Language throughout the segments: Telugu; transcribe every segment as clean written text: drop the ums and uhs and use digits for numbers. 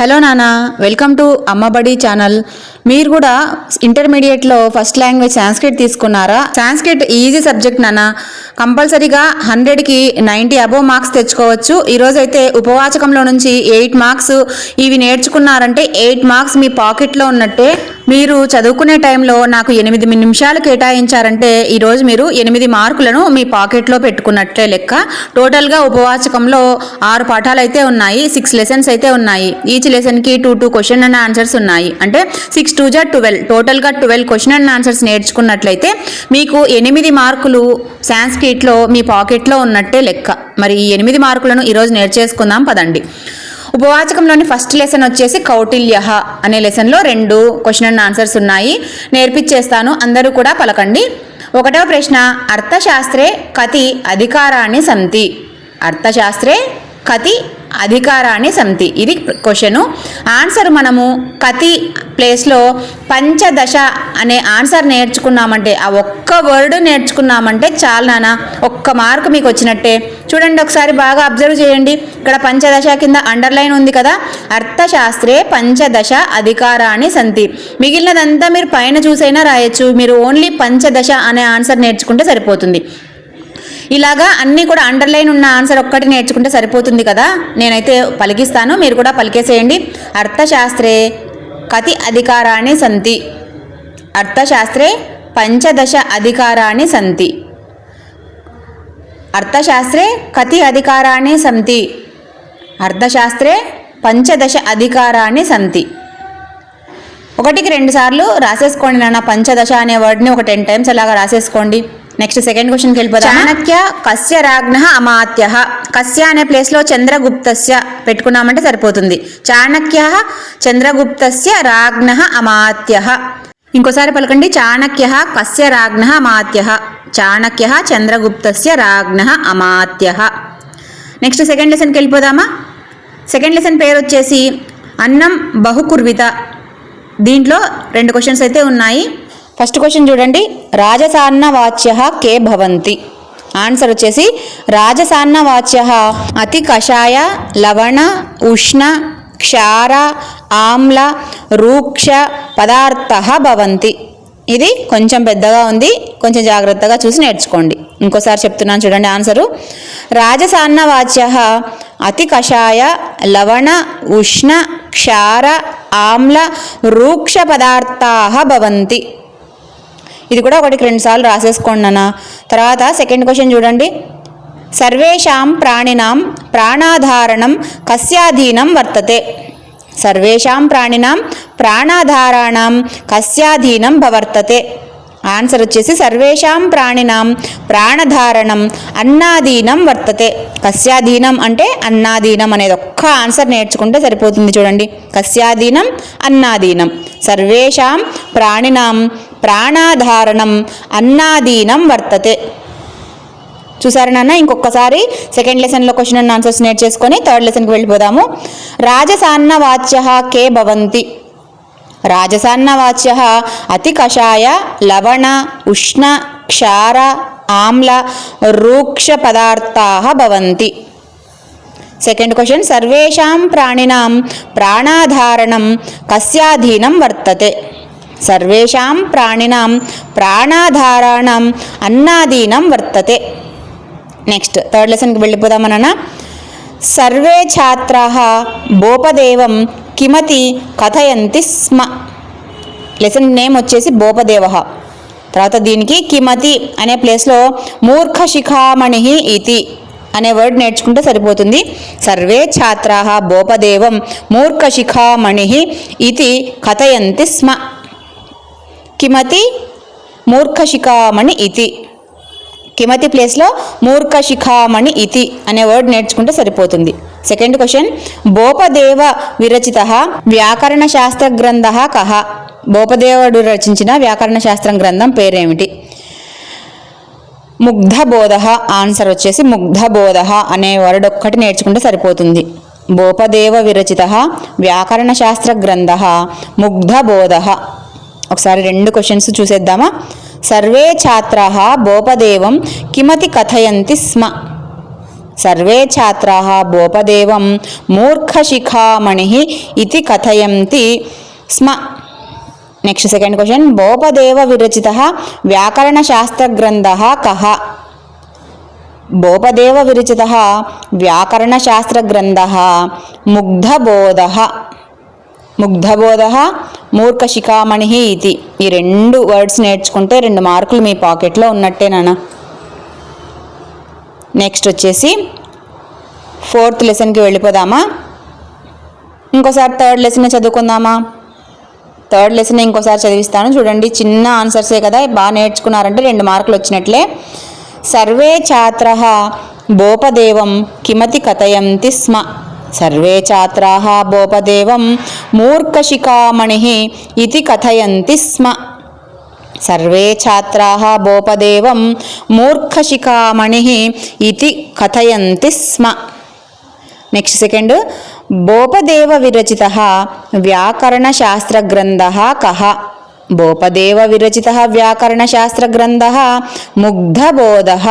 హలో నాన్న, వెల్కమ్ టు అమ్మబడి ఛానల్. మీరు కూడా ఇంటర్మీడియట్లో ఫస్ట్ లాంగ్వేజ్ సాంస్క్రిట్ తీసుకున్నారా? సాంస్క్రిట్ ఈజీ సబ్జెక్ట్ నాన్న. కంపల్సరీగా 100కి 90 అబోవ్ మార్క్స్ తెచ్చుకోవచ్చు. ఈరోజైతే ఉపవాచకంలో నుంచి 8 మార్క్స్ ఇవి నేర్చుకున్నారంటే 8 మార్క్స్ మీ పాకెట్లో ఉన్నట్టే. మీరు చదువుకునే టైంలో నాకు 8 నిమిషాలు కేటాయించారంటే ఈరోజు మీరు 8 మార్కులను మీ పాకెట్లో పెట్టుకున్నట్లే లెక్క. టోటల్గా ఉపవాచకంలో 6 పాఠాలు అయితే ఉన్నాయి, 6 లెసన్స్ అయితే ఉన్నాయి. ఈచ్ లెసన్కి 2 క్వశ్చన్ అండ్ ఆన్సర్స్ ఉన్నాయి. అంటే 6 2 12, టోటల్గా 12 క్వశ్చన్ అండ్ ఆన్సర్స్ నేర్చుకున్నట్లయితే మీకు 8 మార్కులు సాంస్క్రిట్లో మీ పాకెట్లో ఉన్నట్టే లెక్క. మరి ఈ 8 మార్కులను ఈరోజు నేర్చేసుకుందాం పదండి. ఉపవాచకంలోని ఫస్ట్ లెసన్ వచ్చేసి కౌటిల్య అనే లెసన్లో 2 క్వశ్చన్ అండ్ ఆన్సర్స్ ఉన్నాయి. నేర్పించేస్తాను, అందరూ కూడా పలకండి. 1వ ప్రశ్న, అర్థశాస్త్రే కతి అధికారాన్ని సంతి. అర్థశాస్త్రే కతి అధికారాన్ని సంతి, ఇది క్వశ్చను. ఆన్సర్ మనము కతి ప్లేస్లో పంచదశ అనే ఆన్సర్ నేర్చుకున్నామంటే, ఆ ఒక్క వర్డ్ నేర్చుకున్నామంటే చాలు నాన్న, ఒక్క మార్క్ మీకు వచ్చినట్టే. చూడండి ఒకసారి బాగా అబ్జర్వ్ చేయండి. ఇక్కడ పంచదశ కింద అండర్లైన్ ఉంది కదా. అర్థశాస్త్రే పంచదశ అధికారాన్ని సంతి. మిగిలినదంతా మీరు పైన చూసైనా రాయొచ్చు, మీరు ఓన్లీ పంచదశ అనే ఆన్సర్ నేర్చుకుంటే సరిపోతుంది. ఇలాగా అన్నీ కూడా అండర్లైన్ ఉన్న ఆన్సర్ ఒక్కటి నేర్చుకుంటే సరిపోతుంది కదా. నేనైతే పలికిస్తాను, మీరు కూడా పలికేసేయండి. అర్థశాస్త్రే కతి అధికారాన్ని సంతి. అర్థశాస్త్రే పంచదశ అధికారాన్ని సంతి. అర్థశాస్త్రే కతి అధికారాన్ని సంతి. అర్థశాస్త్రే పంచదశ అధికారాన్ని సంతి. 1కి 2 సార్లు రాసేసుకోండి నాన్న. పంచదశ అనే వర్డ్ని ఒక 10 టైమ్స్ అలాగా రాసేసుకోండి. నెక్స్ట్ సెకండ్ క్వశ్చన్కి వెళ్ళిపోతాం. చాణక్య కస్య రాజ్ఞః అమాత్యః. కస్య అనే ప్లేస్లో చంద్రగుప్తస్య పెట్టుకున్నామంటే సరిపోతుంది. చాణక్య చంద్రగుప్తస్య రాజ్ఞః అమాత్యః. ఇంకోసారి పలకండి. చాణక్య కస్య రాజ్ఞః అమాత్యః. చాణక్య చంద్రగుప్తస్య రాజ్ఞః అమాత్యః. నెక్స్ట్ సెకండ్ లెసన్కి వెళ్ళిపోదామా. సెకండ్ లెసన్ పేరు వచ్చేసి అన్నం బహుకుర్విత. దీంట్లో 2 క్వశ్చన్స్ అయితే ఉన్నాయి. ఫస్ట్ క్వశ్చన్ చూడండి. రాజసాన్నవాచ్య కే భవంతి. ఆన్సర్ వచ్చేసి రాజసాన్నవాచ్య అతి కషాయ లవణ ఉష్ణ క్షార ఆమ్ల రూక్ష పదార్థ భవంతి. ఇది కొంచెం పెద్దగా ఉంది, కొంచెం జాగ్రత్తగా చూసి నేర్చుకోండి. ఇంకోసారి చెప్తున్నాను చూడండి ఆన్సరు. రాజసాన్నవాచ్య అతి కషాయ లవణ ఉష్ణ క్షార ఆమ్ల రూక్ష పదార్థా భవంతి. ఇది కూడా 1కి 2 సార్లు రాసేసుకోండి అన్న. తర్వాత సెకండ్ క్వశ్చన్ చూడండి. సర్వేషాం ప్రాణినాం ప్రాణాధారణం కస్యాధీనం వర్తతే. సర్వేషాం ప్రాణినాం ప్రాణాధారాణం కస్యాధీనం భవర్తతే. ఆన్సర్ వచ్చేసి సర్వేషాం ప్రాణినాం ప్రాణధారణం అన్నాధీనం వర్తతే. కస్యాధీనం అంటే అన్నాధీనం అనేది ఒక్క ఆన్సర్ నేర్చుకుంటే సరిపోతుంది. చూడండి, కస్యాధీనం అన్నాధీనం. సర్వేషాం ప్రాణినాం ప్రాణాధారణం అన్నాధీనం వర్తతే. చూసారా నాన్న. ఇంకొకసారి సెకండ్ లెసన్లో క్వశ్చన్ అండ్ ఆన్సర్స్ నేర్చేసుకొని థర్డ్ లెసన్కి వెళ్ళిపోదాము. రాజసాన్నవాచ్య కే భవంతి. రాజసాన్నవాచ్య అతి కషాయ లవణ ఉష్ణ క్షార ఆమ్ల రూక్ష పదార్థా భవంతి. Second question. సర్వేషాం ప్రాణినాం ప్రాణాధారణం కస్యాధీనం వర్తతే. సర్వేషాం ప్రాణినాం ప్రాణాధారాణం అన్నాధీనం వర్తతే. నెక్స్ట్ థర్డ్ లెసన్కి వెళ్ళిపోదామన్న. సర్వే ఛాత్రాః భోపదేవం కిమతి కథయంతి స్మ. లెసన్ నేమ్ వచ్చేసి భోపదేవః. తర్వాత దీనికి కిమతి అనే ప్లేస్లో మూర్ఖశిఖామణి ఇతి అనే వర్డ్ నేర్చుకుంటే సరిపోతుంది. సర్వే ఛాత్రాః భోపదేవం మూర్ఖశిఖామణి ఇతి కథయంతి స్మ. కిమతి మూర్ఖశిఖామణి ఇతి. కిమతి ప్లేస్లో మూర్ఖశిఖామణి ఇతి అనే వర్డ్ నేర్చుకుంటే సరిపోతుంది. Second question. భోపదేవ విరచిత వ్యాకరణ శాస్త్ర గ్రంథ కహ. భోపదేవుడు రచించిన వ్యాకరణ శాస్త్రం గ్రంథం పేరేమిటి? ముగ్ధబోధ. ఆన్సర్ వచ్చేసి ముగ్ధబోధ అనే వర్డ్ ఒక్కటి నేర్చుకుంటే సరిపోతుంది. భోపదేవ విరచిత వ్యాకరణ శాస్త్ర గ్రంథ ముగ్ధబోధ. ఒకసారి 2 క్వశ్చన్స్ చూసేద్దామా. సర్వే ఛాత్రాః భోపదేవం కిమతి కథయంతి స్మ. సర్వే ఛాత్రాः భోపదేవం మూర్ఖశిఖామణిః ఇతి కథయంతి స్మ. నెక్స్ట్ సెకండ్ క్వశ్చన్, భోపదేవ విరచితः వ్యాకరణశాస్త్రగ్రంథः కः? భోపదేవ విరచితः వ్యాకరణశాస్త్రగ్రంథः ముగ్ధబోధः. ముగ్ధబోధः మూర్ఖశిఖామణిః ఇతి. ఈ 2 వర్డ్స్ నేర్చుకుంటే 2 మార్కులు మీ పాకెట్లో ఉన్నట్టేనా. నెక్స్ట్ వచ్చేసి 4th లెసన్కి వెళ్ళిపోదామా? ఇంకోసారి 3rd లెసన్ చదువుకుందామా? 3rd లెసన్ ఇంకోసారి చదివిస్తాను చూడండి. చిన్న ఆన్సర్సే కదా, బాగా నేర్చుకున్నారంటే 2 మార్కులు వచ్చినట్లే. సర్వే ఛాత్రः భోపదేవం కిమతి కథయంతి స్మ. సర్వే ఛాత్రాः భోపదేవం మూర్ఖశిఖామణిః ఇతి కథయంతి స్మ. సర్వే ఛాత్రాः భోపదేవం మూర్ఖశిఖామణిః ఇతి కథయంతి స్మ. నెక్స్ట్ సెకండ్, భోపదేవ విరచితः వ్యాకరణశాస్త్రగ్రంథः కः? భోపదేవ విరచితः వ్యాకరణశాస్త్రగ్రంథः ముగ్ధబోధः.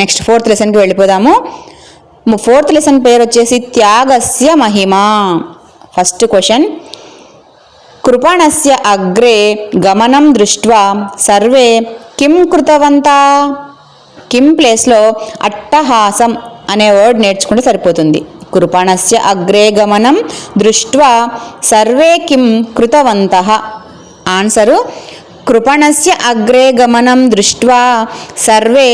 నెక్స్ట్ 4th లెసన్కి వెళ్ళిపోదాము. 4th లెసన్ పేరు వచ్చేసి త్యాగస్య మహిమా. ఫస్ట్ క్వశ్చన్, కృపణస్య అగ్రే గమనం దృష్ట్వా సర్వే కిం కృతవంతా? కిం ప్లేస్లో అట్టహాసం అనే వర్డ్ నేర్చుకుంటే సరిపోతుంది. కృపణస్య అగ్రే గమనం దృష్ట్వా సర్వే కిం కృతవంతః. ఆన్సరు, కృపణస్య అగ్రే గమనం దృష్ట్వా సర్వే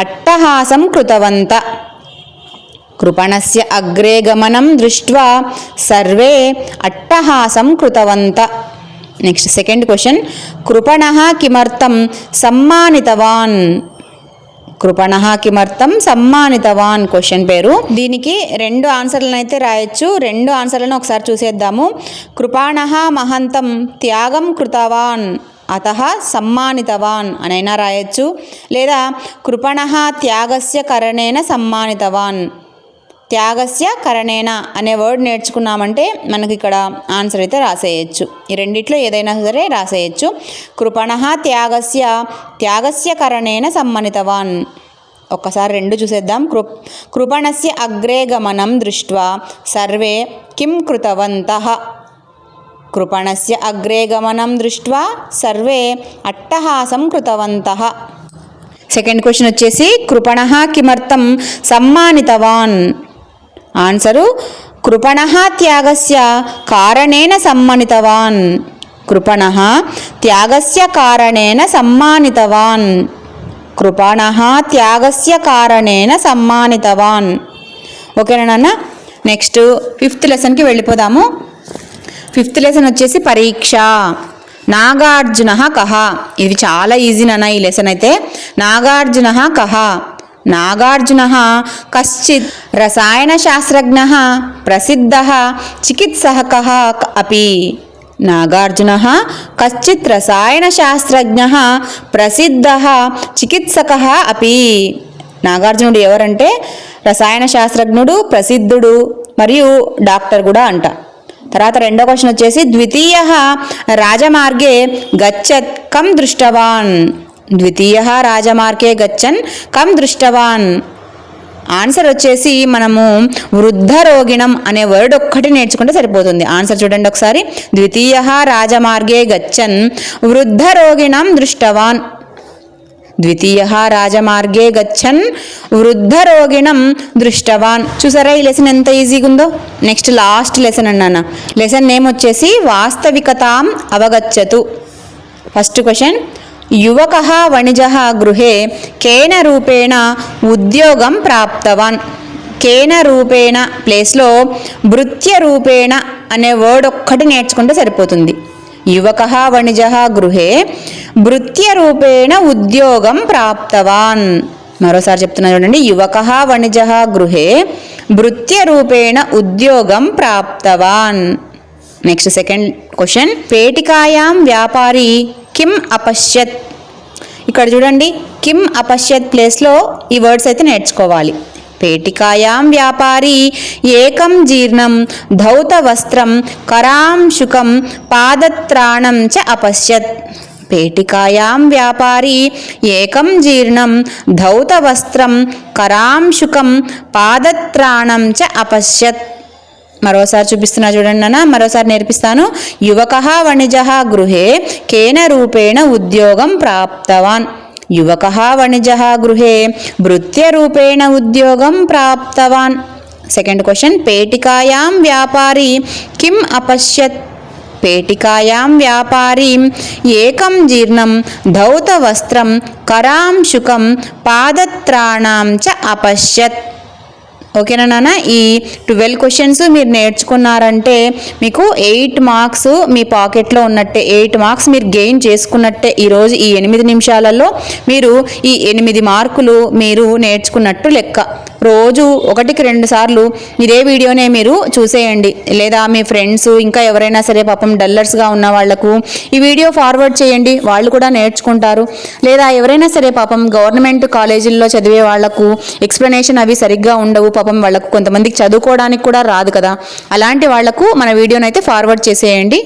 అట్టహాసం కృతవంత. కృపణస్య అగ్రే గమనం దృష్ట్వా సర్వే అట్టహాసం కృతవంత. నెక్స్ట్ సెకండ్ క్వశ్చన్, కృపణః కిమర్థం సమ్మానితవాన్? కృపణః కిమర్థం సమ్మానితవాన్ క్వశ్చన్ పేరు. దీనికి 2 ఆన్సర్లను అయితే రాయొచ్చు. 2 ఆన్సర్లను ఒకసారి చూసేద్దాము. కృపాణః మహంతం త్యాగం కృతవాన్ అతః సమ్మానితవాన్ అనైనా రాయొచ్చు, లేదా కృపణః త్యాగస్య కరణేన సమ్మానితవాన్. త్యాగస్య కరణేన అనే వర్డ్ నేర్చుకున్నామంటే మనకి ఇక్కడ ఆన్సర్ అయితే రాసేయచ్చు. ఈ రెండిట్లో ఏదైనా సరే రాసేయచ్చు. కృపణః త్యాగస్య కరణేన సమ్మానితవాన్. ఒక్కసారి 2 చూసేద్దాం. కృపణస్య అగ్రే గమనం దృష్ట్వా సర్వే కిం కృతవంతః. కృపణస్య అగ్రే గమనం దృష్ట్వా సర్వే అట్టహాసం కృతవంతః. సెకండ్ క్వశ్చన్ వచ్చేసి కృపణః కిమర్థం సమ్మానితవాన్. ఆన్సరు, కృపణః త్యాగస్య కారణేన సమ్మానితవాన్. కృపణః త్యాగస్య కారణేన సమ్మానితవాన్. కృపణః త్యాగస్య కారణేన సమ్మానితవాన్. ఓకేనా నాన్న? నెక్స్ట్ 5th లెసన్కి వెళ్ళిపోదాము. 5th లెసన్ వచ్చేసి పరీక్ష. నాగార్జునః కః? ఇది చాలా ఈజీ నాన్న ఈ లెసన్ అయితే. నాగార్జునః కః? నాగార్జునః కశ్చిత్ రసాయనశాస్త్రజ్ఞः ప్రసిద్ధः చికిత్సకः అపి. నాగార్జునः కశ్చిత్ రసాయనశాస్త్రజ్ఞः ప్రసిద్ధः చికిత్సకः అపి. నాగార్జునుడు ఎవరంటే రసాయన శాస్త్రజ్ఞుడు, ప్రసిద్ధుడు మరియు డాక్టర్ కూడా అంట. తర్వాత 2వ క్వశ్చన్ వచ్చేసి ద్వితీయః రాజమార్గే గచ్చత్ కం దృష్టవాన్. ద్వితీయః రాజమార్గే గచ్చన్ కం దృష్టవాన్. ఆన్సర్ వచ్చేసి మనము వృద్ధరోగిణం అనే వర్డ్ ఒక్కటి నేర్చుకుంటే సరిపోతుంది. ఆన్సర్ చూడండి ఒకసారి. ద్వితీయః రాజమార్గే గచ్చన్ వృద్ధరోగిణం దృష్టవాన్. ద్వితీయః రాజమార్గే గచ్చన్ వృద్ధరోగిణం దృష్టవాన్. చూసారా ఈ లెసన్ ఎంత ఈజీగా ఉందో. నెక్స్ట్ లాస్ట్ లెసన్ అన్నాను. లెసన్ నేమ్ వచ్చేసి వాస్తవికతాం అవగచ్చతు. ఫస్ట్ క్వశ్చన్, యువకః వణిజః గృహే కేన రూపేణ ఉద్యోగం ప్రాప్తవాన్. కేన రూపేణ ప్లేస్లో భృత్య రూపేణ అనే వర్డ్ ఒక్కటి నేర్చుకుంటే సరిపోతుంది. యువకః వణిజః గృహే భృత్య రూపేణ ఉద్యోగం ప్రాప్తవాన్. మరోసారి చెప్తున్నా చూడండి. యువకః వణిజః గృహే భృత్య రూపేణ ఉద్యోగం ప్రాప్తవాన్. నెక్స్ట్ సెకండ్ క్వశ్చన్, పేటికాయాం వ్యాపారి కిం అపశ్యత్. ఇక్కడ చూడండి, కిం అపశ్యత్ ప్లేస్లో ఈ వర్డ్స్ అయితే నేర్చుకోవాలి. పేటికాయాం వ్యాపారి ఏకం జీర్ణం ధౌత వస్త్రం కరాంశుకం పాదత్రాణం చ అపశ్యత్. పేటికాయాం వ్యాపారి ఏకం జీర్ణం ధౌతవస్త్రం కరాంశుకం పాదత్రాణం చ అపశ్యత్. మరోసారి చూపిస్తున్నా చూడండి నాన్న, మరోసారి నేర్పిస్తాను. యువకః వణిజః గృహే కేన రూపేణ ఉద్యోగం ప్రాప్తవాన్. యువకః వణిజః గృహే భృత్యరూపేణ ఉద్యోగం ప్రాప్తవాన్. సెకండ్ క్వశ్చన్, పేటికాయాం వ్యాపారి కిం అపశ్యత్. పేటికాయాం వ్యాపారి ఏకం జీర్ణం ధౌతవస్త్రం కరాంశుకం పాదత్రాణం చ అపశ్యత్. ఓకేనా నాన్న, ఈ 12 క్వశ్చన్స్ మీరు నేర్చుకున్నారంటే మీకు 8 మార్క్స్ మీ పాకెట్లో ఉన్నట్టే, 8 మార్క్స్ మీరు గెయిన్ చేసుకున్నట్టే. ఈరోజు ఈ 8 నిమిషాలలో మీరు ఈ 8 మార్కులు మీరు నేర్చుకున్నట్టు లెక్క. రోజు 1కి 2 సార్లు ఇదే వీడియోనే మీరు చూసేయండి, లేదా మీ ఫ్రెండ్స్ ఇంకా ఎవరైనా సరే పాపం డల్లర్స్గా ఉన్న వాళ్లకు ఈ వీడియో ఫార్వర్డ్ చేయండి, వాళ్ళు కూడా నేర్చుకుంటారు. లేదా ఎవరైనా సరే పాపం గవర్నమెంట్ కాలేజీల్లో చదివే వాళ్లకు ఎక్స్ప్లెనేషన్ అవి సరిగ్గా ఉండవు, పాపం వాళ్ళకు కొంతమందికి చదువుకోవడానికి కూడా రాదు కదా, అలాంటి వాళ్లకు మన వీడియోనైతే ఫార్వర్డ్ చేసేయండి.